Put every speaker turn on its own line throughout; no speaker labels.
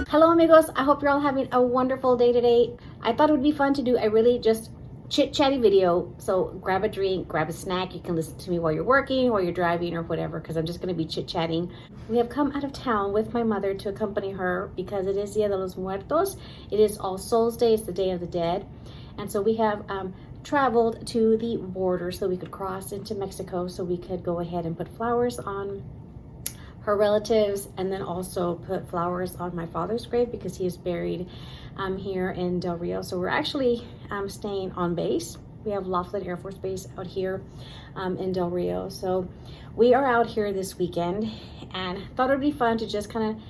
Hello amigos, I hope you're all having a wonderful day today. I thought it would be fun to do a really just chit-chatty video. So grab a drink, grab a snack. You can listen to me while you're working, while you're driving or whatever, because I'm just going to be chit-chatting. We have come out of town with my mother to accompany her because it is Dia de los Muertos. It is All Souls Day, it's the Day of the Dead. And so we have traveled to the border so we could cross into Mexico so we could go ahead and put flowers on her relatives, and then also put flowers on my father's grave because he is buried here in Del Rio. So we're actually staying on base. We have Laughlin Air Force Base out here in Del Rio. So we are out here this weekend and thought it would be fun to just kind of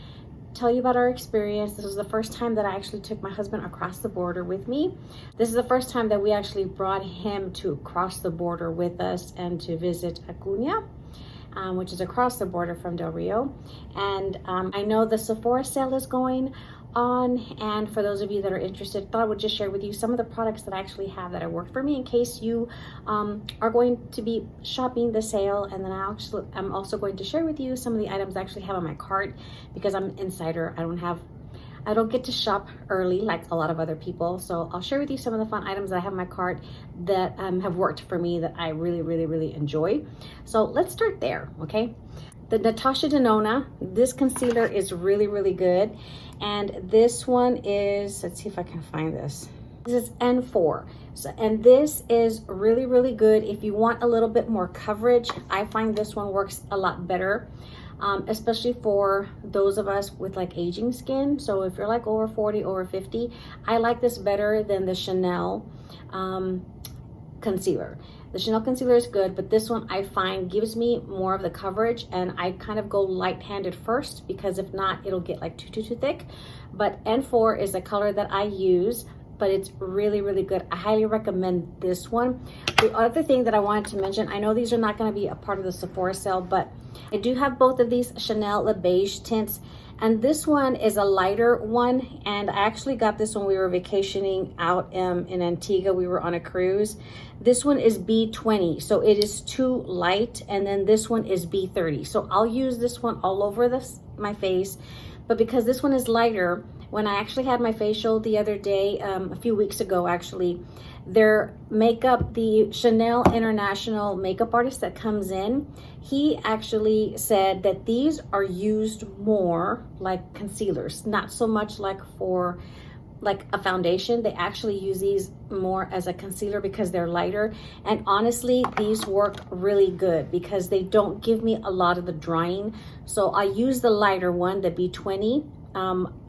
tell you about our experience. This was the first time that I actually took my husband across the border with me. This is the first time that we actually brought him to cross the border with us and to visit Acuña, which is across the border from Del Rio. And I know the Sephora Sale is going on, and for those of you that are interested, thought I would just share with you some of the products that I actually have that worked for me in case you are going to be shopping the sale. And then I'm also going to share with you some of the items I actually have on my cart because I'm an insider. I don't get to shop early like a lot of other people. So I'll share with you some of the fun items that I have in my cart that have worked for me that I really enjoy. So let's start there, okay? The Natasha Denona, this concealer is really good. And this one is, let's see if I can find this. This is N4. So, and this is really good. If you want a little bit more coverage, I find this one works a lot better. Especially for those of us with like aging skin. So if you're like over 40, over 50, I like this better than the Chanel concealer. The Chanel concealer is good, but this one I find gives me more of the coverage, and I kind of go light-handed first because if not, it'll get like too thick. But N4 is the color that I use, but it's really good. I highly recommend this one. The other thing that I wanted to mention, I know these are not going to be a part of the Sephora sale, but I do have both of these Chanel Le Beige tints, and this one is a lighter one, and I actually got this when we were vacationing out in Antigua. We were on a cruise. This one is B20, so it is too light, and then this one is B30. So I'll use this one all over my face, but because this one is lighter, when I actually had my facial the other day, a few weeks ago actually, their makeup, the Chanel International makeup artist that comes in, he actually said that these are used more like concealers, not so much like for like a foundation. They actually use these more as a concealer because they're lighter. And honestly, these work really good because they don't give me a lot of the drying. So I use the lighter one, the B20,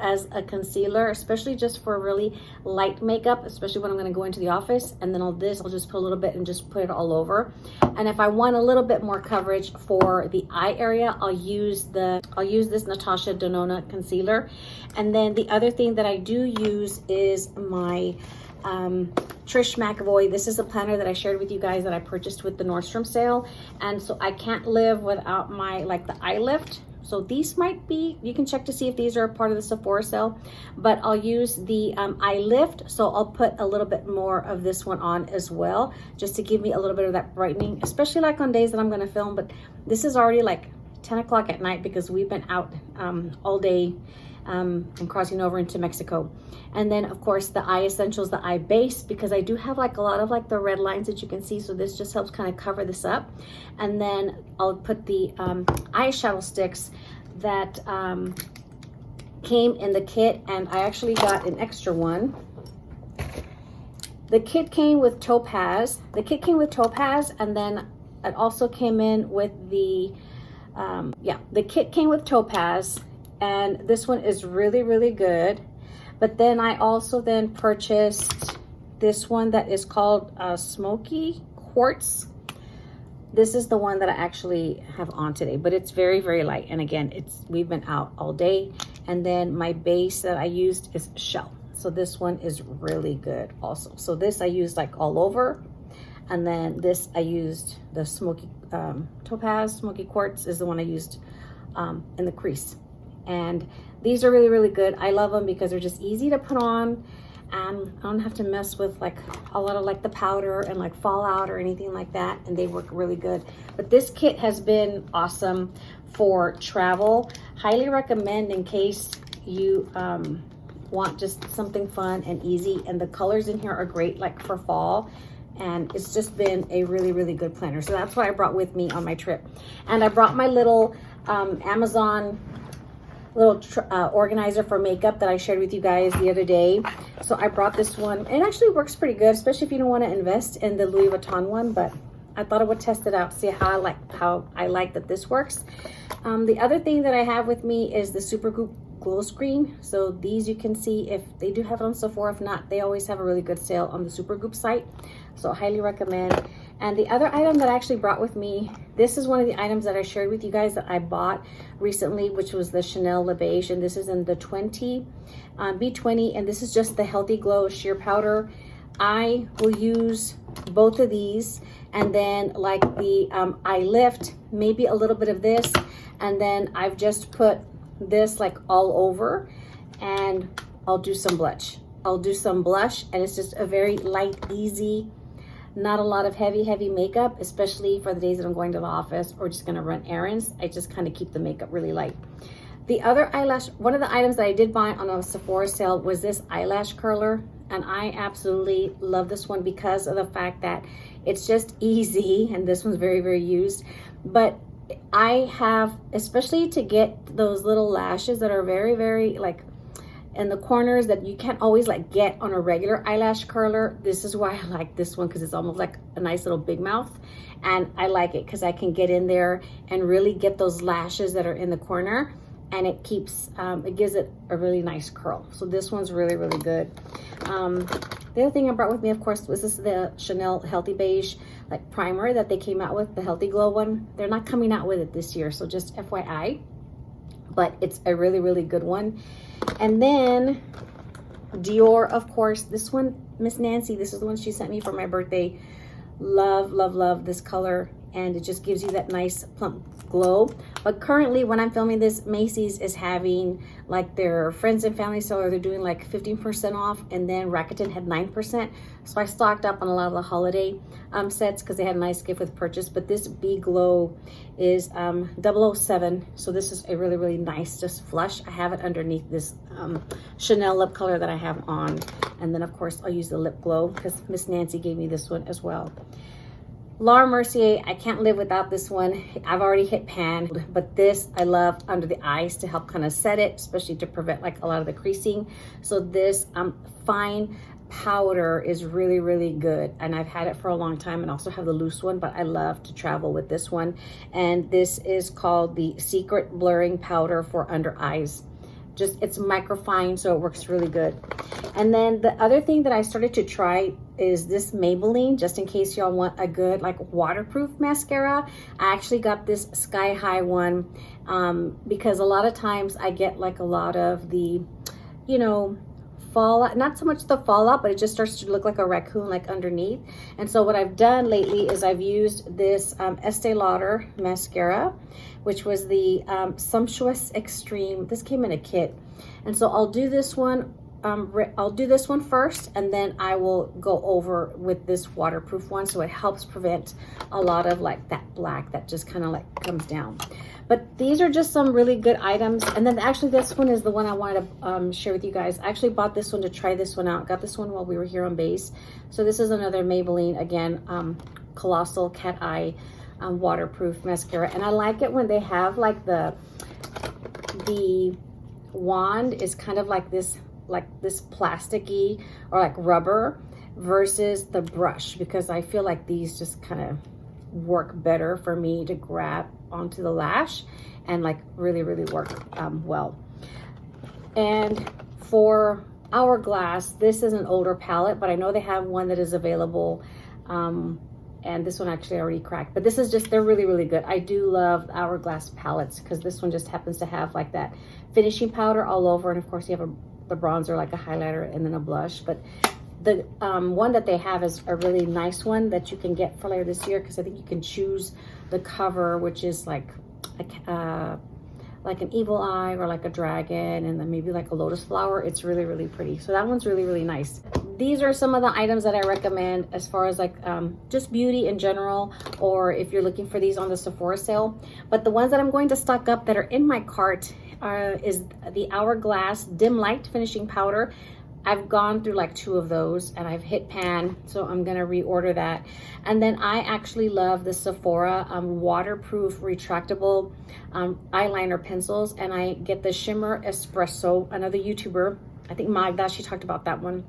as a concealer, especially just for really light makeup, especially when I'm going to go into the office. And then I'll just put a little bit and just put it all over. And if I want a little bit more coverage for the eye area, I'll use this Natasha Denona concealer. And then the other thing that I do use is my Trish McAvoy. This is a planner that I shared with you guys that I purchased with the Nordstrom sale. And so I can't live without my, like the eye lift. So these might be, you can check to see if these are a part of the Sephora sale, but I'll use the eye lift. So I'll put a little bit more of this one on as well, just to give me a little bit of that brightening, especially like on days that I'm gonna film. But this is already like 10 o'clock at night because we've been out all day and crossing over into Mexico. And then of course the eye essentials, the eye base, because I do have like a lot of like the red lines that you can see, so this just helps kind of cover this up. And then I'll put the eyeshadow sticks that came in the kit, and I actually got an extra one. The kit came with topaz. And then it also came in with the the kit came with topaz, and this one is really good. But then I also then purchased this one that is called Smoky Quartz. This is the one that I actually have on today, but it's very light. And again, we've been out all day. And then my base that I used is Shell. So this one is really good also. So this I used like all over. And then this I used the Smoky Topaz, Smoky Quartz is the one I used in the crease. And these are really good. I love them because they're just easy to put on. and I don't have to mess with like a lot of like the powder and like fallout or anything like that, and they work really good. But this kit has been awesome for travel. Highly recommend in case you want just something fun and easy, and the colors in here are great like for fall, and it's just been a really, really good planner. So that's what I brought with me on my trip. And I brought my little Amazon little organizer for makeup that I shared with you guys the other day. So I brought this one. It actually works pretty good, especially if you don't want to invest in the Louis Vuitton one, but I thought I would test it out, see how I like that this works. The other thing that I have with me is the Supergoop glow screen. So these you can see if they do have it on Sephora. If not, they always have a really good sale on the Supergoop site. So I highly recommend. And the other item that I actually brought with me, this is one of the items that I shared with you guys that I bought recently, which was the Chanel Le Beige, and this is in the B20, and this is just the Healthy Glow Sheer Powder. I will use both of these, and then like the eye lift, maybe a little bit of this, and then I've just put this like all over, and I'll do some blush. And it's just a very light, easy, not a lot of heavy makeup, especially for the days that I'm going to the office or just gonna run errands. I just kind of keep the makeup really light. The other eyelash, one of the items that I did buy on a Sephora sale was this eyelash curler, and I absolutely love this one because of the fact that it's just easy, and this one's very, very used. But I have, especially to get those little lashes that are very, very like in the corners that you can't always like get on a regular eyelash curler. This is why I like this one, because it's almost like a nice little big mouth, and I like it because I can get in there and really get those lashes that are in the corner, and it keeps it gives it a really nice curl. So this one's really, really good. The other thing I brought with me, of course, was this the Chanel Healthy Beige like primer that they came out with, the Healthy Glow one. They're not coming out with it this year, so just FYI, but it's a really, really good one. And then Dior, of course, this one, Miss Nancy, this is the one she sent me for my birthday. Love this color, and it just gives you that nice plump glow. But currently, when I'm filming this, Macy's is having like their friends and family sale, or they're doing like 15% off, and then Rakuten had 9%. So I stocked up on a lot of the holiday sets because they had a nice gift with purchase. But this Be Glow is 007, so this is a really, really nice just flush. I have it underneath this Chanel lip color that I have on, and then of course I'll use the lip glow because Miss Nancy gave me this one as well. Laura Mercier, I can't live without this one. I've already hit pan, but this I love under the eyes to help kind of set it, especially to prevent like a lot of the creasing. So this fine powder is really, really good, and I've had it for a long time, and also have the loose one, but I love to travel with this one. And this is called the Secret Blurring Powder for Under Eyes. Just, it's microfine, so it works really good. And then the other thing that I started to try is this Maybelline, just in case y'all want a good like waterproof mascara. I actually got this Sky High one because a lot of times I get like a lot of the, you know, fallout, not so much the fallout, but it just starts to look like a raccoon like underneath. And so what I've done lately is I've used this Estee Lauder mascara, which was the Sumptuous Extreme. This came in a kit, and so I'll do this one first, and then I will go over with this waterproof one, so it helps prevent a lot of like that black that just kind of like comes down. But these are just some really good items. And then actually this one is the one I wanted to share with you guys. I actually bought this one to try this one out. Got this one while we were here on base. So this is another Maybelline, again, Colossal Cat Eye waterproof mascara. And I like it when they have like the wand is kind of like this plasticky or like rubber versus the brush, because I feel like these just kind of work better for me to grab onto the lash and like really, really work well. And for Hourglass, this is an older palette, but I know they have one that is available, and this one actually already cracked, but this is just, they're really, really good. I do love Hourglass palettes because this one just happens to have like that finishing powder all over, and of course you have the bronzer, like a highlighter, and then a blush. But the one that they have is a really nice one that you can get for later this year, because I think you can choose the cover, which is like like an evil eye or like a dragon, and then maybe like a lotus flower. It's really, really pretty. So that one's really, really nice. These are some of the items that I recommend as far as like just beauty in general, or if you're looking for these on the Sephora sale. But the ones that I'm going to stock up that are in my cart is the Hourglass Dim Light Finishing Powder. I've gone through like 2 of those and I've hit pan, so I'm gonna reorder that. And then I actually love the Sephora waterproof retractable eyeliner pencils, and I get the Shimmer Espresso, another YouTuber, I think Magda, she talked about that one.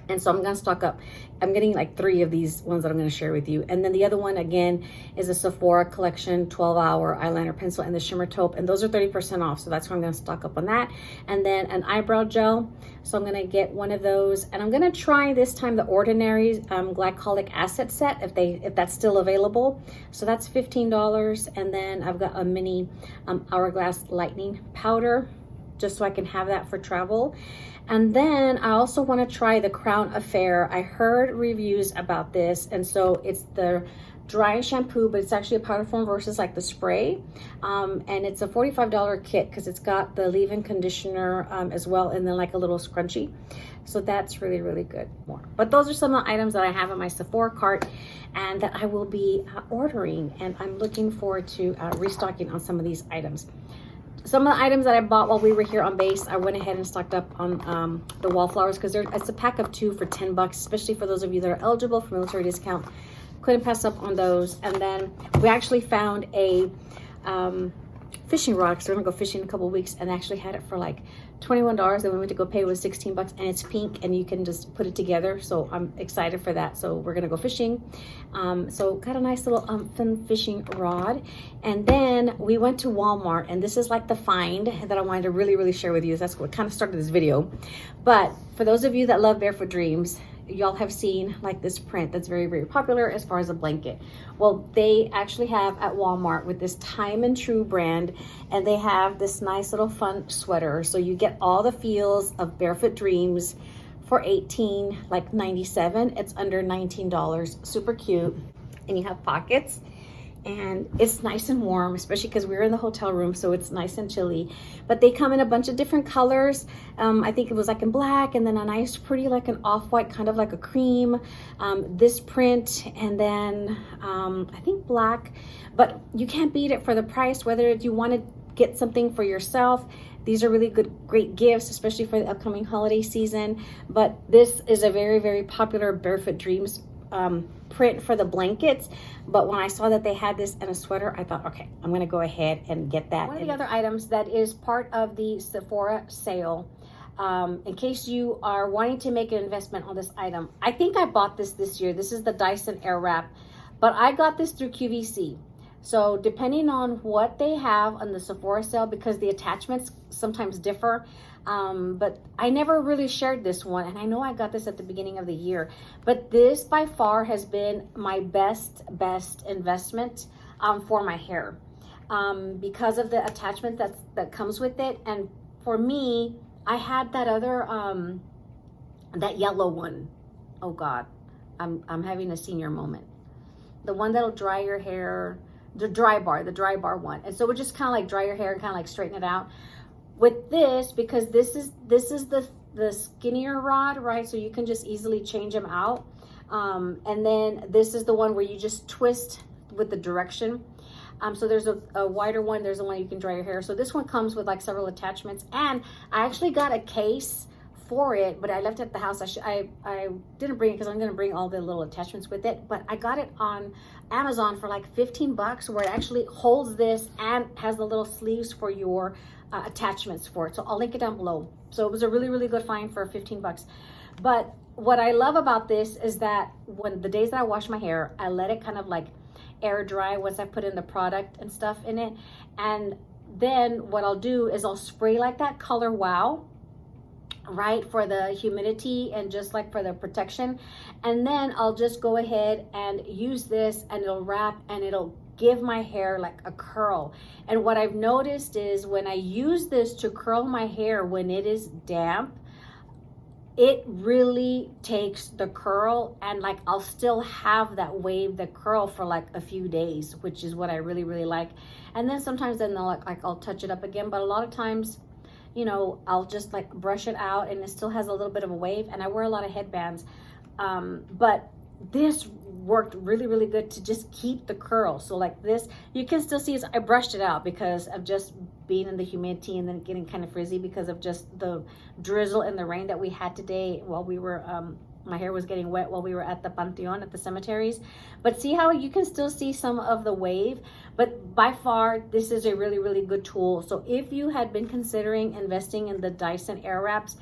And so I'm gonna stock up. I'm getting like 3 of these ones that I'm gonna share with you. And then the other one again is a Sephora collection 12-hour eyeliner pencil and the shimmer taupe, and those are 30% off. So that's why I'm gonna stock up on that. And then an eyebrow gel. So I'm gonna get one of those, and I'm gonna try this time the Ordinary glycolic acid set if that's still available. So that's $15. And then I've got a mini Hourglass lightening powder, just so I can have that for travel. And then I also want to try the Crown Affair. I heard reviews about this, and so it's the dry shampoo, but it's actually a powder form versus like the spray. And it's a $45 kit because it's got the leave-in conditioner as well, and then like a little scrunchie. So that's really, really good. But those are some of the items that I have in my Sephora cart and that I will be ordering, and I'm looking forward to restocking on some of these items. Some of the items that I bought while we were here on base, I went ahead and stocked up on the wallflowers because it's a pack of 2 for $10, especially for those of you that are eligible for military discount. Couldn't pass up on those. And then we actually found a fishing rod because we're gonna go fishing in a couple of weeks, and actually had it for like $21, and we went to go pay with $16, and it's pink and you can just put it together. So I'm excited for that. So we're gonna go fishing. So got a nice little fun fishing rod. And then we went to Walmart, and this is like the find that I wanted to really, really share with you. That's what kind of started this video. But for those of you that love Barefoot Dreams, y'all have seen like this print that's very, very popular as far as a blanket. Well, they actually have at Walmart with this Time and True brand, and they have this nice little fun sweater. So you get all the feels of Barefoot Dreams for $18.97. It's under $19. Super cute. And you have pockets, and it's nice and warm, especially because we're in the hotel room, so it's nice and chilly. But they come in a bunch of different colors. I think it was like in black, and then a nice pretty like an off-white, kind of like a cream, this print, and then I think black. But you can't beat it for the price, whether you want to get something for yourself. These are really great gifts, especially for the upcoming holiday season. But this is a very, very popular Barefoot Dreams print for the blankets. But when I saw that they had this in a sweater, I thought, okay, I'm gonna go ahead and get that. One of the other items that is part of the Sephora sale, in case you are wanting to make an investment on this item, I think I bought this year. This is the Dyson Airwrap, but I got this through QVC. So depending on what they have on the Sephora sale, because the attachments sometimes differ, but I never really shared this one, and I know I got this at the beginning of the year, but this by far has been my best investment for my hair, because of the attachment that comes with it. And for me, I had that other that yellow one. Oh God, I'm having a senior moment. The one that'll dry your hair, the dry bar one, and so it would just kind of like dry your hair and kind of like straighten it out. With this, because this is the skinnier rod, right? So you can just easily change them out. And then this is the one where you just twist with the direction. So there's a wider one. There's the one you can dry your hair. So this one comes with like several attachments, and I actually got a case for it, but I left it at the house. I didn't bring it because I'm going to bring all the little attachments with it, but I got it on Amazon for like $15, where it actually holds this and has the little sleeves for your attachments for it. So I'll link it down below. So it was a really, really good find for $15. But what I love about this is that when the days that I wash my hair, I let it kind of like air dry once I put in the product and stuff in it. And then what I'll do is I'll spray like that Color Wow, right, for the humidity and just like for the protection. And then I'll just go ahead and use this, and it'll wrap, and it'll give my hair like a curl. And what I've noticed is when I use this to curl my hair when it is damp, it really takes the curl, and like I'll still have that wave, the curl for like a few days, which is what I really, really like. And then sometimes then I'll touch it up again, but a lot of times, you know, I'll just like brush it out and it still has a little bit of a wave. And I wear a lot of headbands, but this worked really, really good to just keep the curl. So like this, you can still see I brushed it out because of just being in the humidity and then getting kind of frizzy because of just the drizzle and the rain that we had today while we were my hair was getting wet while we were at the Panteon, at the cemeteries. But see how you can still see some of the wave. But by far, this is a really, really good tool. So if you had been considering investing in the Dyson Airwraps,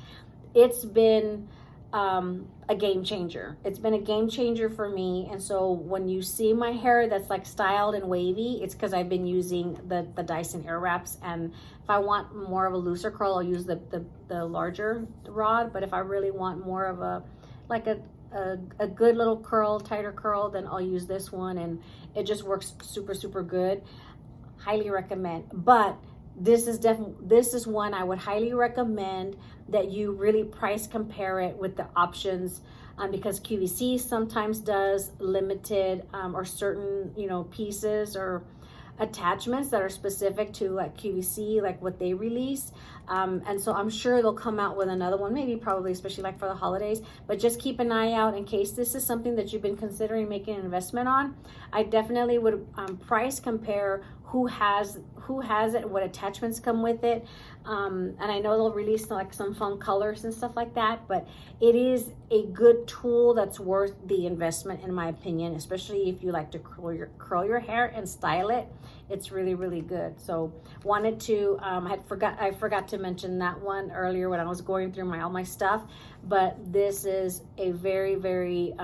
it's been a game changer. It's been a game changer for me. And so when you see my hair that's like styled and wavy, it's because I've been using the Dyson Airwraps. And if I want more of a looser curl, I'll use the larger rod. But if I really want more of a good little curl, tighter curl, then I'll use this one, and it just works super, super good. Highly recommend. But this is one I would highly recommend that you really price compare it with the options, because QVC sometimes does limited or certain, you know, pieces or attachments that are specific to like QVC, like what they release. And so I'm sure they'll come out with another one, maybe probably, especially like for the holidays, but just keep an eye out in case this is something that you've been considering making an investment on. I definitely would price compare who has it, what attachments come with it. And I know they'll release like some fun colors and stuff like that, but it is a good tool that's worth the investment in my opinion, especially if you like to curl your hair and style it. It's really, really good. So wanted to, I forgot to mention that one earlier when I was going through all my stuff, but this is a very, very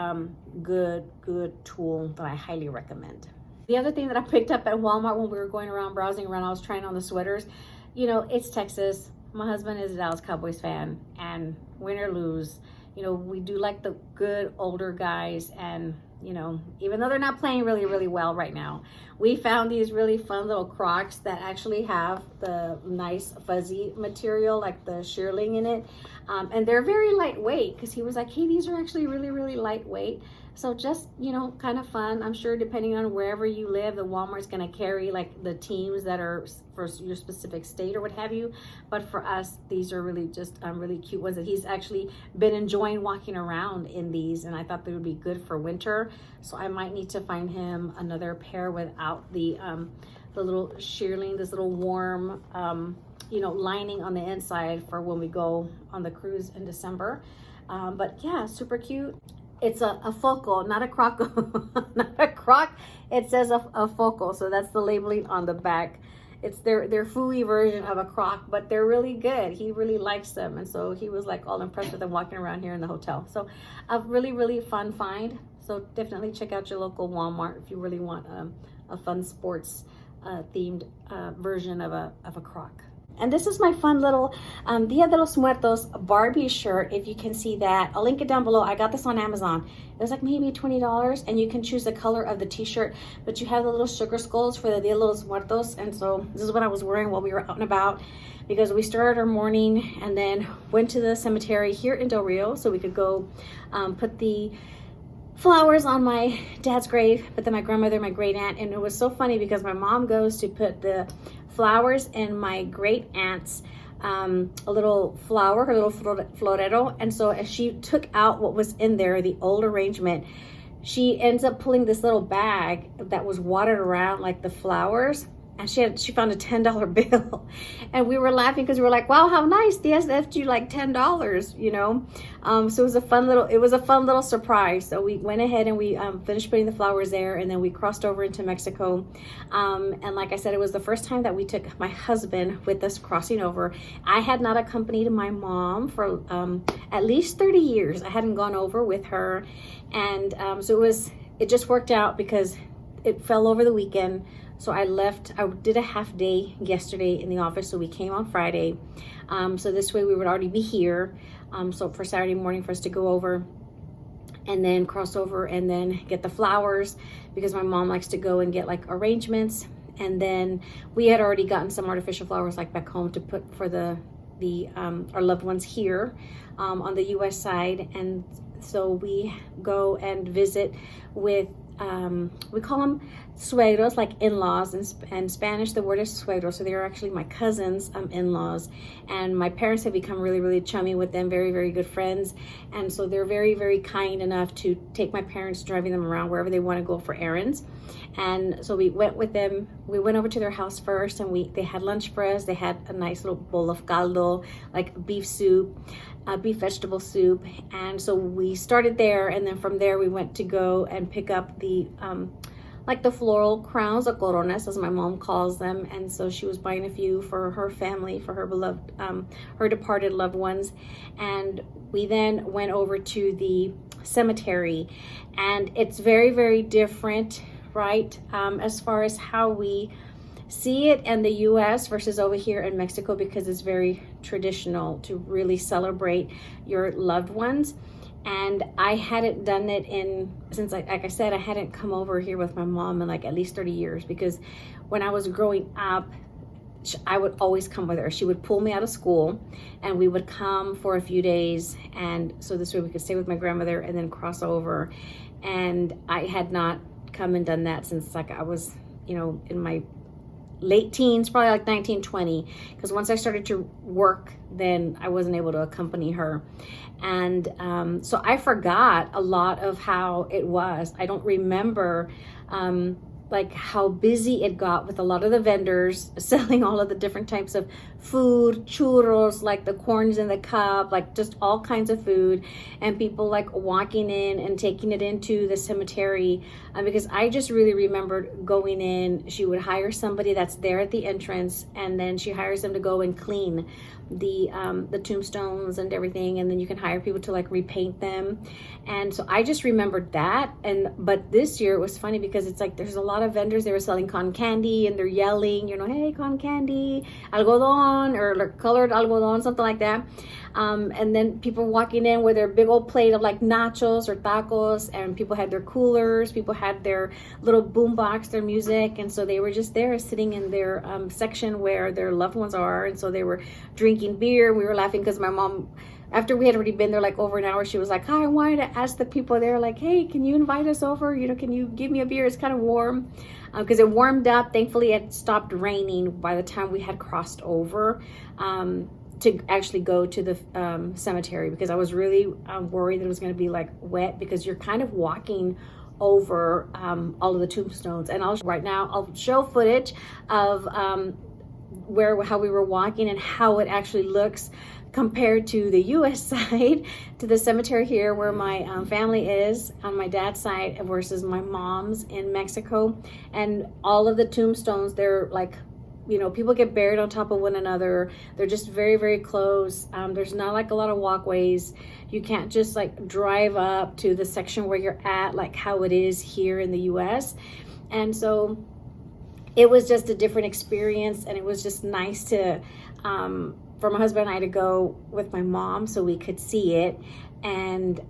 good tool that I highly recommend. The other thing that I picked up at Walmart when we were going around browsing around, I was trying on the sweaters. You know, it's Texas. My husband is a Dallas Cowboys fan, and win or lose, you know, we do like the good older guys. And, you know, even though they're not playing really, really well right now, we found these really fun little Crocs that actually have the nice fuzzy material, like the shearling in it. And they're very lightweight, because he was like, hey, these are actually really, really lightweight. So just, you know, kind of fun. I'm sure depending on wherever you live, the Walmart's going to carry like the teams that are for your specific state or what have you. But for us, these are really just really cute ones that he's actually been enjoying walking around in these. And I thought they would be good for winter. So I might need to find him another pair without the little shearling, this little warm, you know, lining on the inside for when we go on the cruise in December. But yeah, super cute. It's a focal, not a croc, not a croc. It says a focal, so that's the labeling on the back. It's their fooey version of a croc, but they're really good. He really likes them, and so he was like all impressed with them walking around here in the hotel. So a really, really fun find. So definitely check out your local Walmart if you really want a fun sports themed version of a croc. And this is my fun little Dia de los Muertos Barbie shirt, if you can see that. I'll link it down below. I got this on Amazon. It was like maybe $20, and you can choose the color of the t-shirt, but you have the little sugar skulls for the Dia de los Muertos. And so this is what I was wearing while we were out and about, because we started our morning and then went to the cemetery here in Del Rio so we could go put the flowers on my dad's grave, but then my grandmother, my great aunt. And it was so funny because my mom goes to put the flowers in my great aunt's a little flower, her little florero. And so as she took out what was in there, the old arrangement, she ends up pulling this little bag that was watered around like the flowers. And she found a $10 bill, and we were laughing because we were like, wow, how nice, they left you like $10, you know. So it was a fun little surprise. So we went ahead and we finished putting the flowers there, and then we crossed over into Mexico. And like I said, it was the first time that we took my husband with us crossing over. I had not accompanied my mom for at least 30 years. I hadn't gone over with her, and so it just worked out because it fell over the weekend. So I did a half day yesterday in the office, so we came on Friday. So this way we would already be here. So for Saturday morning for us to go over and then cross over and then get the flowers, because my mom likes to go and get like arrangements. And then we had already gotten some artificial flowers like back home to put for the the our loved ones here on the U.S. side, and so we go and visit with we call them suegros, like in-laws. In Spanish the word is suegro, so they are actually my cousins in-laws, and my parents have become really, really chummy with them, very, very good friends, and so they're very, very kind enough to take my parents, driving them around wherever they want to go for errands. And so we went with them. We went over to their house first, and they had lunch for us. They had a nice little bowl of caldo, like beef soup, beef vegetable soup. And so we started there, and then from there we went to go and pick up the like the floral crowns, or coronas as my mom calls them. And so she was buying a few for her family, for her beloved her departed loved ones. And we then went over to the cemetery, and it's very, very different, right, as far as how we see it in the US versus over here in Mexico, because it's very traditional to really celebrate your loved ones. And I hadn't done it since like I said, I hadn't come over here with my mom in like at least 30 years, because when I was growing up, I would always come with her. She would pull me out of school, and we would come for a few days, and so this way we could stay with my grandmother and then cross over. And I had not come and done that since like I was, you know, in my late teens, probably like 19, 20, because once I started to work, then I wasn't able to accompany her. And so I forgot a lot of how it was. I don't remember like how busy it got with a lot of the vendors selling all of the different types of food, churros, like the corns in the cup, like just all kinds of food, and people like walking in and taking it into the cemetery. Because I just really remembered going in, she would hire somebody that's there at the entrance, and then she hires them to go and clean the tombstones and everything, and then you can hire people to like repaint them. And so I just remembered that. But this year it was funny because it's like there's a lot of vendors. They were selling cotton candy, and they're yelling, you know, hey, cotton candy, algodón, or like colored algodón, something like that. And then people walking in with their big old plate of like nachos or tacos, and people had their coolers, people had their little boombox, their music, and so they were just there sitting in their section where their loved ones are. And so they were drinking beer. We were laughing because my mom, after we had already been there like over an hour, she was like, hi, I wanted to ask the people there, like, hey, can you invite us over? You know, can you give me a beer? It's kind of warm. Because it warmed up. Thankfully, it stopped raining by the time we had crossed over to actually go to the cemetery, because I was really worried that it was going to be like wet, because you're kind of walking over all of the tombstones. And I'll show footage of how we were walking and how it actually looks compared to the US side, to the cemetery here where my family is on my dad's side versus my mom's in Mexico. And all of the tombstones, they're like, you know, people get buried on top of one another. They're just very, very close. There's not like a lot of walkways. You can't just like drive up to the section where you're at, like how it is here in the US. And so it was just a different experience, and it was just nice to for my husband and I to go with my mom so we could see it. And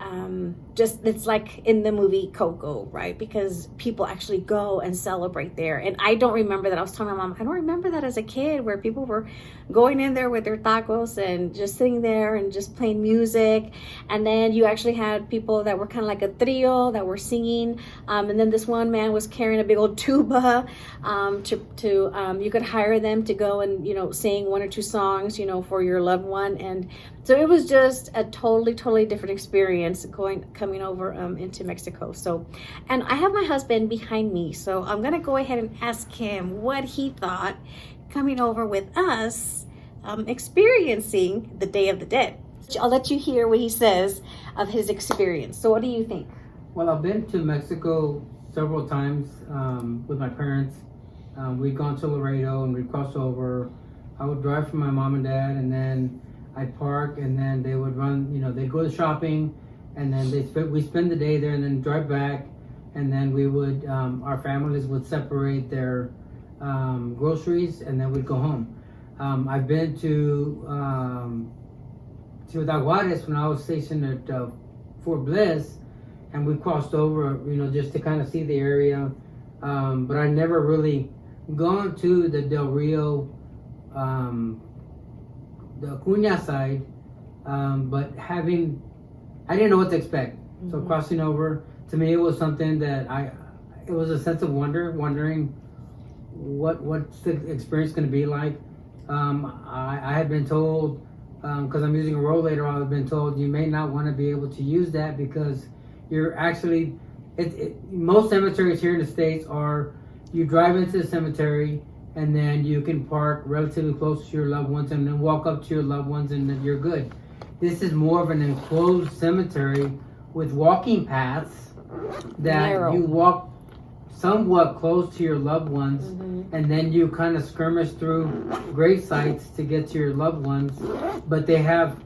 just, it's like in the movie Coco, right? Because people actually go and celebrate there. And I don't remember that. I was telling my mom, I don't remember that as a kid, where people were going in there with their tacos and just sitting there and just playing music. And then you actually had people that were kind of like a trio that were singing. And then this one man was carrying a big old tuba you could hire them to go and, you know, sing one or two songs, you know, for your loved one. And so it was just a totally different experience coming over into Mexico. So, and I have my husband behind me, so I'm gonna go ahead and ask him what he thought coming over with us, experiencing the Day of the Dead. I'll let you hear what he says of his experience. So what do you think?
Well, I've been to Mexico several times with my parents. We'd gone to Laredo and we'd cross over. I would drive for my mom and dad, and then I'd park, and then they would run, you know, they'd go to shopping, and then we spend the day there and then drive back, and then we would, our families would separate their groceries, and then we'd go home. I've been to Ciudad Juarez when I was stationed at Fort Bliss, and we crossed over, you know, just to kind of see the area, but I never really gone to the Del Rio the Cunha side, but I didn't know what to expect. So crossing over, to me, it was something that it was a sense of wondering what's the experience going to be like. I had been told, because I'm using a rollator, I've been told you may not want to be able to use that because you're actually, most cemeteries here in the States are, you drive into the cemetery and then you can park relatively close to your loved ones and then walk up to your loved ones and then you're good. This is more of an enclosed cemetery with walking paths that
Narrow.
you walk somewhat close to your loved ones, and then you kind of skirmish through grave sites to get to your loved ones. But they have,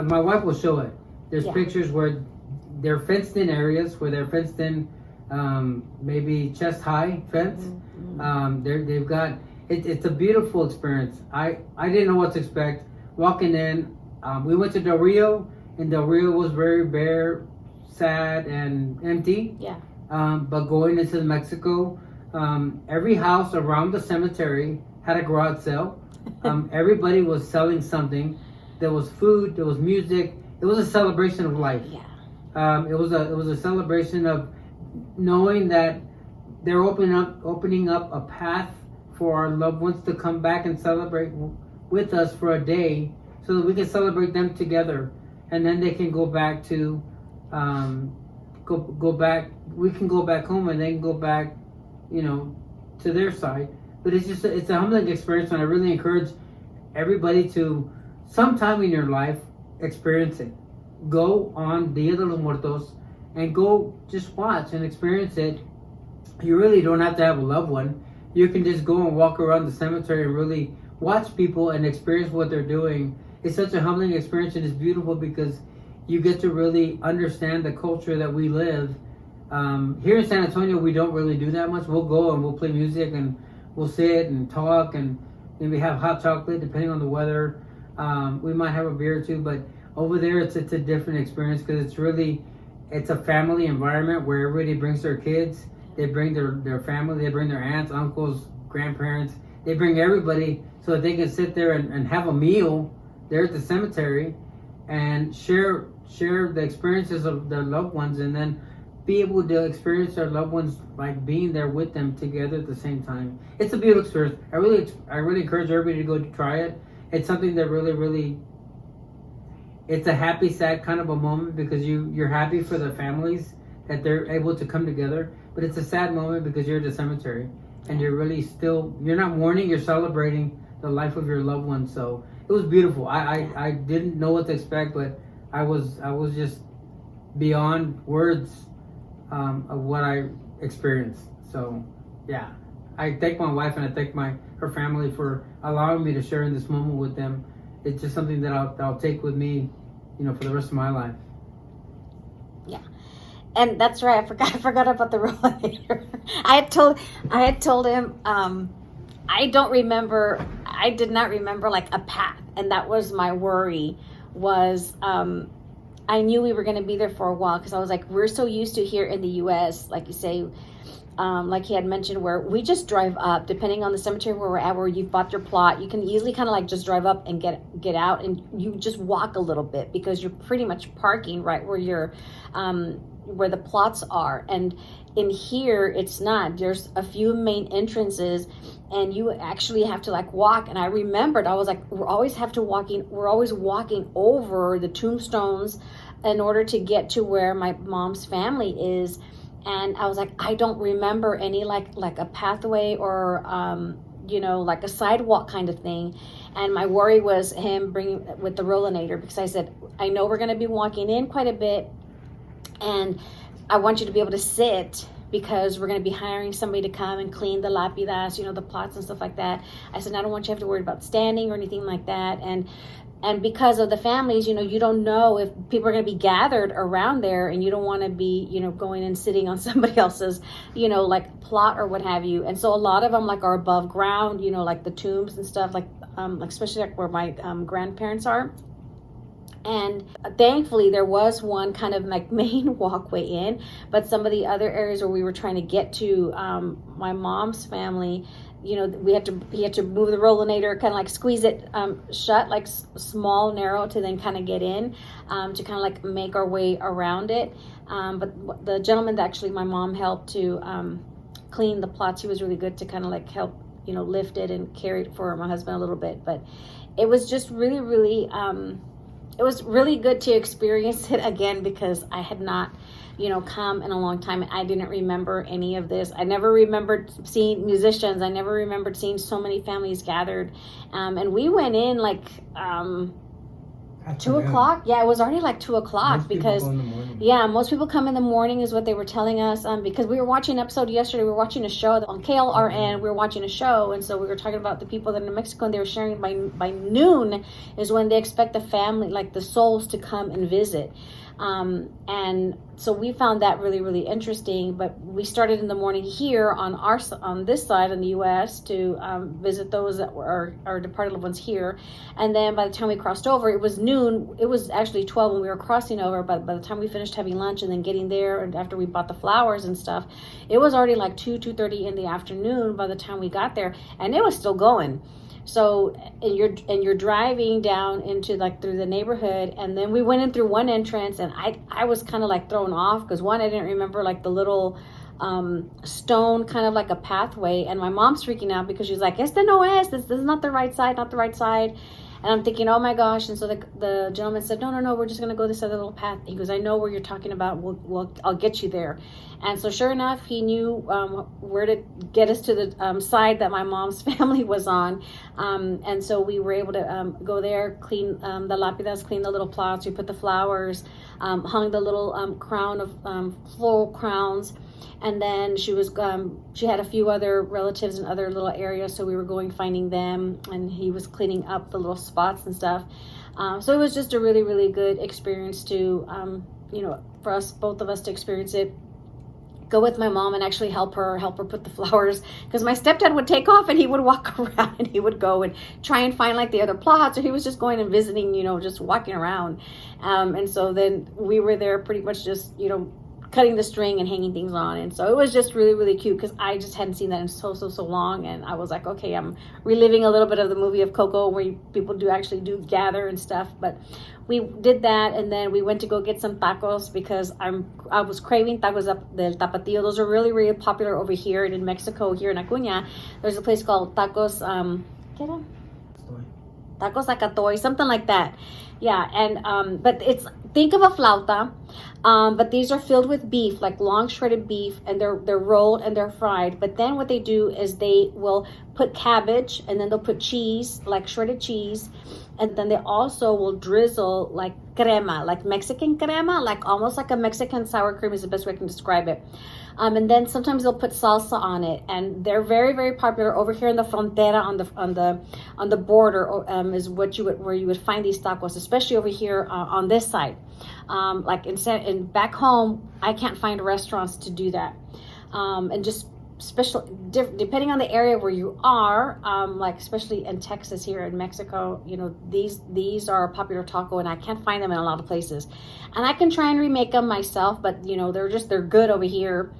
my wife will show it. There's pictures where they're fenced in areas, where they're fenced in, maybe chest high fence. They've got, it's a beautiful experience. I didn't know what to expect. Walking in, we went to Del Rio, and Del Rio was very bare, sad, and empty.
Yeah.
But going into Mexico, every house around the cemetery had a garage sale. Everybody was selling something. There was food, there was music. It was a celebration of life.
Yeah.
It was a celebration of knowing that they're opening up a path for our loved ones to come back and celebrate with us for a day, so that we can celebrate them together, and then they can go back to go back. We can go back home, and they can go back, to their side. But it's a humbling experience, and I really encourage everybody to, sometime in your life, experience it. Go on Dia de los Muertos and go just watch and experience it. You really don't have to have a loved one. You can just go and walk around the cemetery and really watch people and experience what they're doing. It's such a humbling experience, and it's beautiful because you get to really understand the culture that we live. Here in San Antonio, we don't really do that much. We'll go and we'll play music and we'll sit and talk and maybe have hot chocolate depending on the weather. We might have a beer or two, but over there it's a different experience because it's a family environment where everybody brings their kids. They bring their family, they bring their aunts, uncles, grandparents. They bring everybody so that they can sit there and have a meal there at the cemetery and share the experiences of their loved ones, and then be able to experience their loved ones like being there with them together at the same time. It's a beautiful experience. I really encourage everybody to go to try it. It's something that really, it's a happy, sad kind of a moment because you're happy for the families that they're able to come together, but it's a sad moment because you're at the cemetery and you're not mourning, you're celebrating the life of your loved one. So it was beautiful. I didn't know what to expect, but I was just beyond words of what I experienced. So yeah, I thank my wife and I thank her family for allowing me to share in this moment with them. It's just something that I'll take with me, for the rest of my life.
Yeah. And that's right. I forgot about the rollator. I had told him, I did not remember like a path. And that was my worry was, I knew we were going to be there for a while because I was like, we're so used to here in the U.S., like you say, like he had mentioned, where we just drive up, depending on the cemetery where we're at, where you've bought your plot, you can easily kind of like just drive up and get out, and you just walk a little bit because you're pretty much parking right where you're, where the plots are. And in here, it's not. There's a few main entrances, and you actually have to like walk. And I remembered, I was like, we're always walking over the tombstones in order to get to where my mom's family is. And I was like, I don't remember any like a pathway or like a sidewalk kind of thing. And my worry was him bringing with the rollinator, because I said, I know we're going to be walking in quite a bit, and I want you to be able to sit because we're going to be hiring somebody to come and clean the lápidas, the plots and stuff like that. I said, I don't want you to have to worry about standing or anything like that. And because of the families, you don't know if people are going to be gathered around there, and you don't want to be, going and sitting on somebody else's, like plot or what have you. And so a lot of them like are above ground, like the tombs and stuff, like especially like where my grandparents are. And thankfully there was one kind of like main walkway in, but some of the other areas where we were trying to get to my mom's family, you know, he had to move the rollinator, kind of like squeeze it shut, like small, narrow, to then kind of get in, to kind of like make our way around it. But the gentleman that actually my mom helped to clean the plots, he was really good to kind of like help, you know, lift it and carry it for my husband a little bit. But it was just really, really, it was really good to experience it again, because I had not, you know, come in a long time. I didn't remember any of this. I never remembered seeing musicians. I never remembered seeing so many families gathered. And we went in like 2 o'clock. Yeah, it was already like 2 o'clock, because most people come in the morning is what they were telling us. Because we were watching an episode yesterday. We were watching a show on KLRN. We were watching a show, and so we were talking about the people that are in Mexico, and they were sharing by noon is when they expect the family, like the souls, to come and visit. And so we found that really, really interesting. But we started in the morning here on this side in the U.S. to visit those that were our departed loved ones here. And then by the time we crossed over, it was noon. It was actually 12 when we were crossing over. But by the time we finished having lunch and then getting there, and after we bought the flowers and stuff, it was already like 2:30 in the afternoon by the time we got there, and it was still going. So, and you're driving down into like through the neighborhood, and then we went in through one entrance, and I was kind of like thrown off, because one, I didn't remember like the little stone, kind of like a pathway, and my mom's freaking out because she's like, "Este no es, this is not the right side, not the right side." And I'm thinking, oh my gosh. And so the gentleman said, no, we're just going to go this other little path. He goes, I know where you're talking about. I'll get you there. And so sure enough, he knew where to get us to the side that my mom's family was on. And so we were able to go there, clean the lápidas, clean the little plots. We put the flowers, hung the little crown of floral crowns. And then she had a few other relatives in other little areas, so we were going finding them, and he was cleaning up the little spots and stuff. So it was just a really, really good experience to, for us, both of us, to experience it. Go with my mom and actually help her put the flowers, because my stepdad would take off and he would walk around and he would go and try and find like the other plots, or he was just going and visiting, just walking around. And so then we were there pretty much just, cutting the string and hanging things on. And so it was just really, really cute, because I just hadn't seen that in so long. And I was like, okay, I'm reliving a little bit of the movie of Coco, where people do gather and stuff. But we did that, and then we went to go get some tacos, because I was craving tacos del Tapatío. Those are really, really popular over here in Mexico. Here in Acuña, there's a place called Tacos Tacos Acatoy, something like that. Yeah, and but think of a flauta, but these are filled with beef, like long shredded beef, and they're rolled and they're fried. But then what they do is they will put cabbage, and then they'll put cheese, like shredded cheese, and then they also will drizzle like crema, like Mexican crema, like almost like a Mexican sour cream is the best way I can describe it. And then sometimes they'll put salsa on it, and they're very, very popular over here in the frontera, on the border, is where you would find these tacos, especially over here on this side. Like back home, I can't find restaurants to do that, and just depending on the area where you are, like especially in Texas, here in Mexico, these are a popular taco, and I can't find them in a lot of places. And I can try and remake them myself, but they're good over here.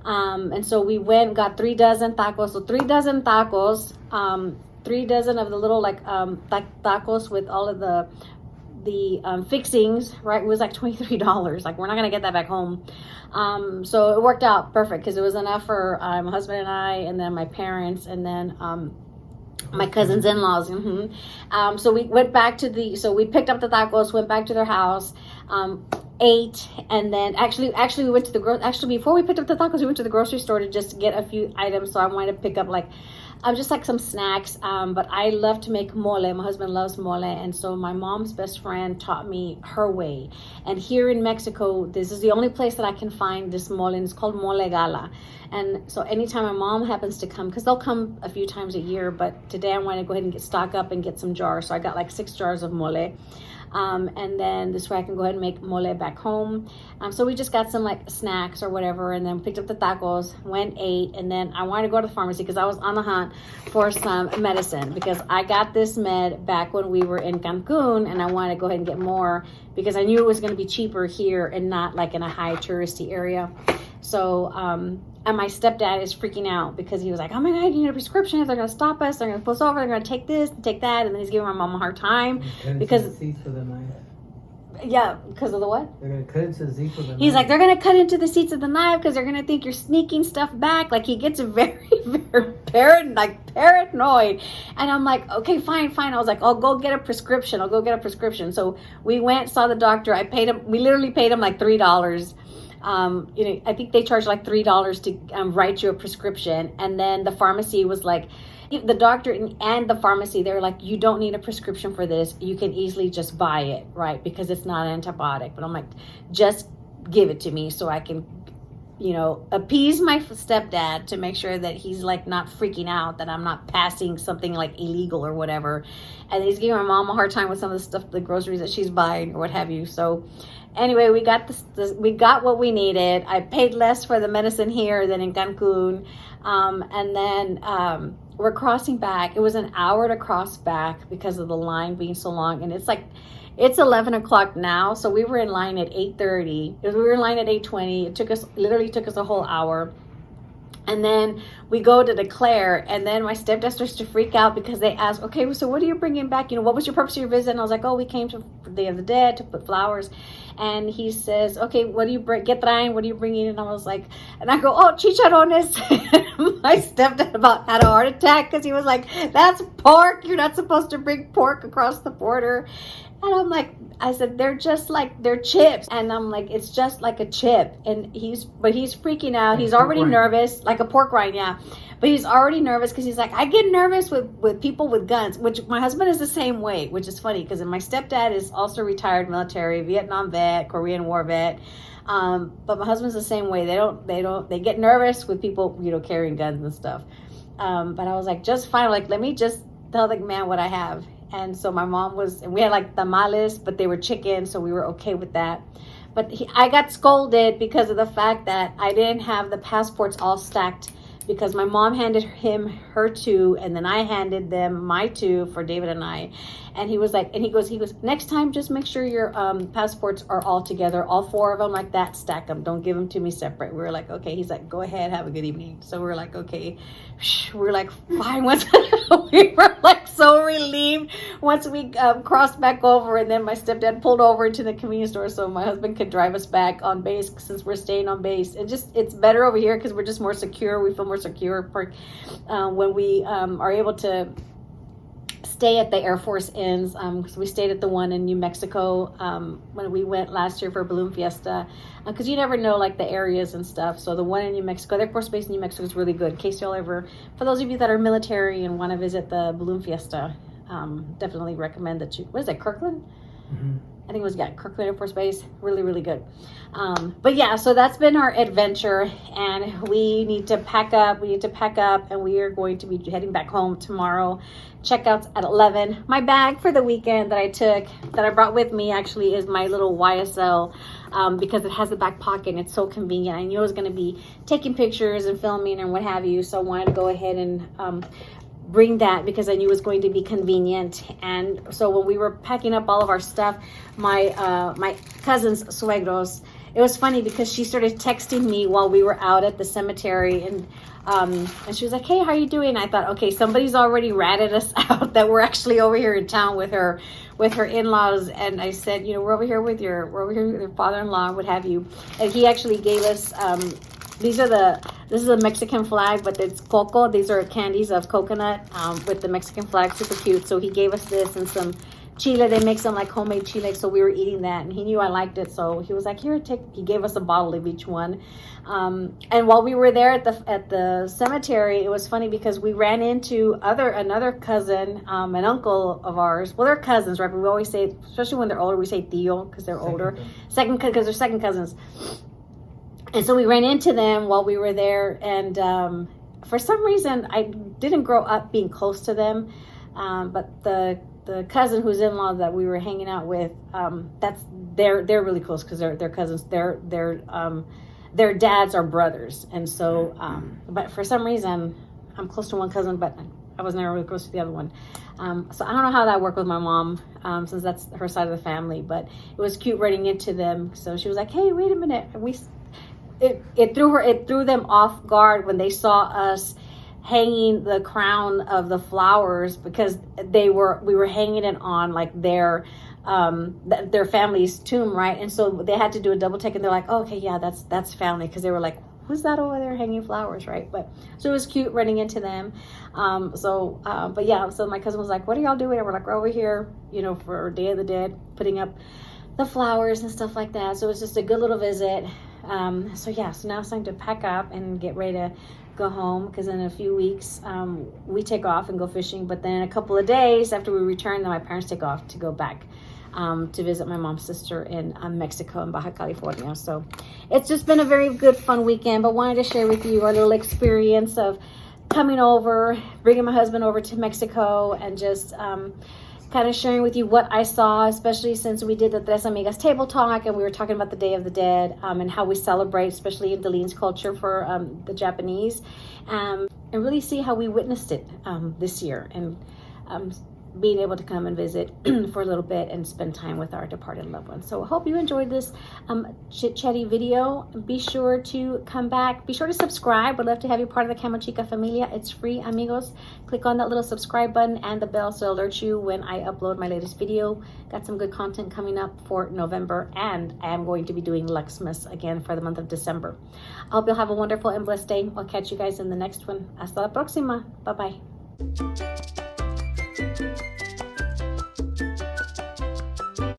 And so we went and got 3 dozen tacos. So 3 dozen tacos, 3 dozen of the little tacos with all of the fixings, right? It was like $23. Like, we're not gonna get that back home. So it worked out perfect, because it was enough for my husband and I, and then my parents, and then my cousins in-laws. So we went back so we picked up the tacos, went back to their house, ate, and then actually we went to before we picked up the tacos, we went to the grocery store to just get a few items. So I wanted to pick up just like some snacks, but I love to make mole. My husband loves mole, and so my mom's best friend taught me her way. And here in Mexico, this is the only place that I can find this mole, and it's called mole gala. And so anytime my mom happens to come, because they'll come a few times a year, but today I want to go ahead and stock up and get some jars. So I got like 6 jars of mole. And then this way I can go ahead and make mole back home. So we just got some snacks or whatever, and then picked up the tacos, went, ate, and then I wanted to go to the pharmacy, because I was on the hunt for some medicine, because I got this med back when we were in Cancun, and I wanted to go ahead and get more, because I knew it was going to be cheaper here and not like in a high touristy area. So And my stepdad is freaking out because he was like, oh my God, you need a prescription. They're going to stop us. They're going to pull us over. They're going to take this and take that. And then he's giving my mom a hard time. Because
the seats for the knife.
Yeah, because of the what?
They're going to cut into the seats for the knife.
He's like, they're going to cut into the seats of the knife because they're going to think you're sneaking stuff back. Like, he gets very, very paranoid. And I'm like, okay, fine. I was like, I'll go get a prescription. So we went, saw the doctor. I paid him. We literally paid him like $3. I think they charge like $3 to write you a prescription. And then the pharmacy was like, the doctor and the pharmacy, they're like, you don't need a prescription for this. You can easily just buy it, right? Because it's not an antibiotic. But I'm like, just give it to me so I can, appease my stepdad to make sure that he's like not freaking out that I'm not passing something like illegal or whatever. And he's giving my mom a hard time with some of the stuff, the groceries that she's buying or what have you. So anyway, we got we got what we needed. I paid less for the medicine here than in Cancun. And then we're crossing back. It was an hour to cross back because of the line being so long. And it's 11 o'clock now. So we were in line at 8:30. We were in line at 8:20. It literally took us a whole hour. And then we go to declare, and then my stepdad starts to freak out because they ask, okay, so what are you bringing back? What was your purpose of your visit? And I was like, we came to the Day of the Dead to put flowers. And he says, okay, what do you bring? Get train, what are you bringing? And I was like, and I go, chicharrones. My stepdad about had a heart attack because he was like, that's pork. You're not supposed to bring pork across the border. And I'm like, I said, they're chips. And I'm like, it's just like a chip. And he's freaking out. He's already nervous, like a pork rind, yeah. But he's already nervous because he's like, I get nervous with people with guns, which my husband is the same way, which is funny because my stepdad is also retired military, Vietnam vet, Korean War vet. But my husband's the same way. They get nervous with people, carrying guns and stuff. But I was like, just fine. Like, let me just tell the man what I have. And so my mom and we had like tamales, but they were chicken, so we were okay with that. But I got scolded because of the fact that I didn't have the passports all stacked because my mom handed him her 2, and then I handed them my 2 for David and I. And he was like, he goes, next time, just make sure your passports are all together, all 4 of them like that, stack them. Don't give them to me separate. We were like, okay. He's like, go ahead, have a good evening. So we were like, okay. We're like, fine. We were like so relieved once we crossed back over, and then my stepdad pulled over to the convenience store so my husband could drive us back on base since we're staying on base. And it's better over here because we're just more secure. We feel more secure when we are able to stay at the Air Force Inns, because we stayed at the one in New Mexico when we went last year for Balloon Fiesta, because you never know like the areas and stuff. So the one in New Mexico, the Air Force Base in New Mexico is really good. In case y'all ever, for those of you that are military and want to visit the Balloon Fiesta, definitely recommend that you, what is it, Kirkland? Mm-hmm. I think it was, Kirkland Air Force Base. Really, really good. But yeah, so that's been our adventure, and we need to pack up. And we are going to be heading back home tomorrow. Checkouts at 11. My bag for the weekend that I brought with me actually is my little YSL, because it has a back pocket and it's so convenient. I knew I was going to be taking pictures and filming and what have you, so I wanted to go ahead and bring that because I knew it was going to be convenient. And so when we were packing up all of our stuff, my cousin's suegros, it was funny because she started texting me while we were out at the cemetery, and she was like, hey, how are you doing? I thought, okay, somebody's already ratted us out that we're actually over here in town with her in-laws. And I said, we're over here with your father-in-law, what have you. And he actually gave us this is a Mexican flag, but it's coco. These are candies of coconut with the Mexican flag, super cute. So he gave us this and some chile. They make some like homemade chile, so we were eating that, and he knew I liked it, so he was like, here, he gave us a bottle of each one. And while we were there at the cemetery, it was funny because we ran into another cousin, an uncle of ours. Well, they're cousins, right? But we always say, especially when they're older, we say tío because they're older. Because they're second cousins. And so we ran into them while we were there, and for some reason I didn't grow up being close to them, but the cousin who's in-law that we were hanging out with, they're really close because they're cousins. Their dads are brothers, and so but for some reason I'm close to one cousin, but I was never really close to the other one. So I don't know how that worked with my mom, since that's her side of the family, but it was cute running into them. So she was like, hey, wait a minute, it threw them off guard when they saw us hanging the crown of the flowers, because we were hanging it on like their family's tomb, right? And so they had to do a double take, and they're like, oh, okay, yeah, that's family, because they were like, who's that over there hanging flowers, right? But so it was cute running into them. But yeah, so my cousin was like, what are y'all doing? And we're like, we're over here, you know, for Day of the Dead, putting up the flowers and stuff like that. So it was just a good little visit. So yeah, so now it's time to pack up and get ready to go home, because in a few weeks we take off and go fishing. But then in a couple of days after we return, then my parents take off to go back to visit my mom's sister in Mexico, in Baja California. So it's just been a very good, fun weekend, but wanted to share with you our little experience of coming over, bringing my husband over to Mexico, and just kind of sharing with you what I saw, especially since we did the Tres Amigas table talk, and we were talking about the Day of the Dead, and how we celebrate, especially in Delene's culture for the Japanese, and really see how we witnessed it this year, and being able to come and visit for a little bit and spend time with our departed loved ones. So I hope you enjoyed this chit-chatty video. Be sure to come back. Be sure to subscribe. We'd love to have you part of the Camochica familia. It's free, amigos. Click on that little subscribe button and the bell so it'll alert you when I upload my latest video. Got some good content coming up for November, and I am going to be doing Luxmas again for the month of December. I hope you'll have a wonderful and blessed day. I'll catch you guys in the next one. Hasta la próxima. Bye-bye.